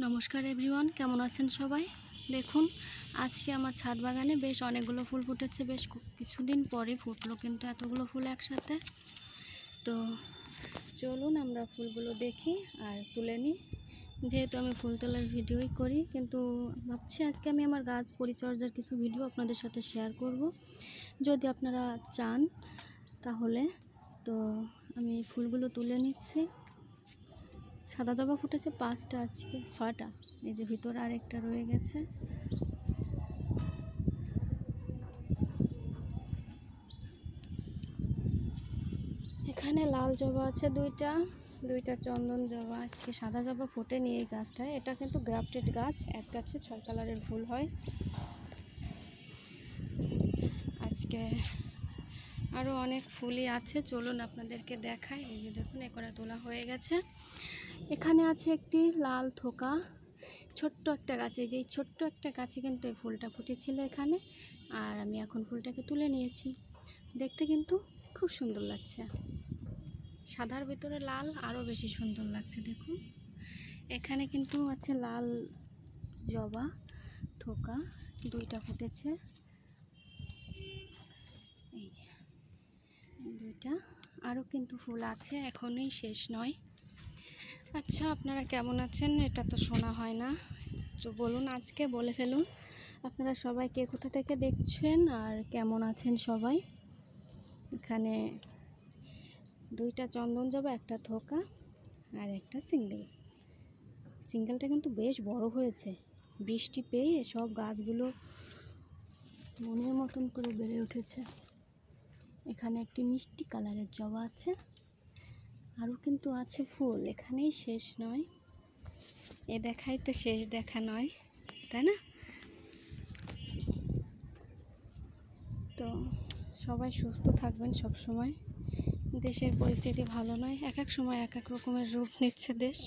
নমস্কার এভরিওয়ান, কেমন আছেন সবাই? দেখুন, আজকে আমার ছাদ বাগানে বেশ অনেকগুলো ফুল ফুটেছে। বেশ কিছুদিন পরে ফুটলো কিন্তু এতগুলো ফুল একসাথে। তো চলুন আমরা ফুলগুলো দেখি আর তুলে নিই। যেহেতু আমি ফুল তোলার ভিডিওই করি, কিন্তু ভাবছি আজকে আমি আমার গাছ পরিচর্যার কিছু ভিডিও আপনাদের সাথে শেয়ার করব। যদি আপনারা চান তাহলে তো আমি ফুলগুলো তুলে নিচ্ছি। সাদা জবা ফুটেছে 5টা, আজকে 6টা। এই যে ভিতরে আরেকটা রয়ে গেছে। এখানে লাল জবা আছে দুইটা চন্দন জবা। আজকে সাদা জবা ফোটেনি এই গাছটায়। এটা কিন্তু গ্রাফটেড গাছ, এক গাছে 6 কালারের ফুল হয়। আজকে আরও অনেক ফুলই আছে, চলুন আপনাদেরকে দেখাই। এই যে দেখুন, একরা তোলা হয়ে গেছে। এখানে আছে একটি লাল থোকা, ছোট্ট একটা গাছে। এই যে ছোট্ট একটা গাছে কিন্তু এই ফুলটা ফুটেছিল এখানে, আর আমি এখন ফুলটাকে তুলে নিয়েছি। দেখতে কিন্তু খুব সুন্দর লাগছে, সাদার ভিতরে লাল আরও বেশি সুন্দর লাগছে। দেখুন, এখানে কিন্তু আছে লাল জবা থোকা, 2টা ফুটেছে। এই যে 2টা, আরও কিন্তু ফুল আছে, এখনই শেষ নয়। আচ্ছা, আপনারা কেমন আছেন? এটা তো শোনা হয় না, তো বলুন, আজকে বলে ফেলুন আপনারা সবাই কে কোথা থেকে দেখছেন আর কেমন আছেন সবাই। এখানে 2টা চন্দন জবা, একটা থোকা আর একটা সিঙ্গেলটা কিন্তু বেশ বড় হয়েছে। বৃষ্টি পেয়ে সব গাছগুলো মনের মতন করে বেড়ে উঠেছে। এখানে একটি মিষ্টি কালারের জবা আছে, আরও কিন্তু আছে ফুল। এখানেই শেষ নয়, এ দেখাই তো শেষ দেখা নয়, তাই না? তো সবাই সুস্থ থাকবেন সব সময়। দেশের পরিস্থিতি ভালো নয়, এক এক সময় এক এক রকমের রূপ নিচ্ছে দেশ।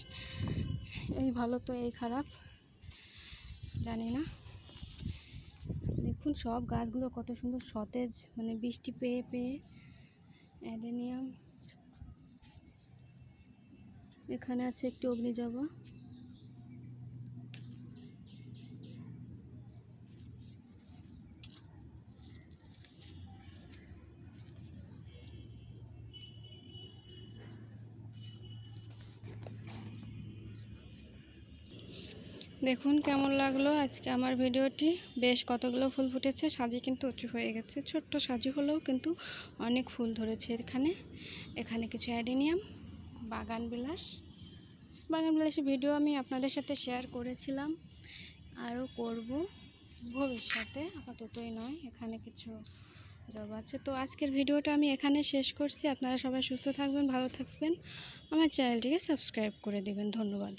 এই ভালো তো এই খারাপ, জানি না। দেখুন সব গাছগুলো কত সুন্দর সতেজ, মানে বৃষ্টি পেয়ে পেয়ে। অ্যাডেনিয়াম, এখানে আছে একটি অগ্নিজবা। দেখুন কেমন লাগলো আজকে আমার ভিডিওটি। বেশ কতগুলো ফুল ফুটেছে, সাজি কিন্তু উঁচু হয়ে গেছে। ছোট্ট সাজি হলেও কিন্তু অনেক ফুল ধরেছে এখানে কিছু অ্যাডেনিয়াম, বাগানবিলাসের ভিডিও আমি আপনাদের সাথে শেয়ার করেছিলাম, আরও করব ভবিষ্যতে, আপাততই নয়। এখানে কিছু জবা আছে। তো আজকের ভিডিওটা আমি এখানে শেষ করছি। আপনারা সবাই সুস্থ থাকবেন, ভালো থাকবেন, আমার চ্যানেলটিকে সাবস্ক্রাইব করে দেবেন। ধন্যবাদ।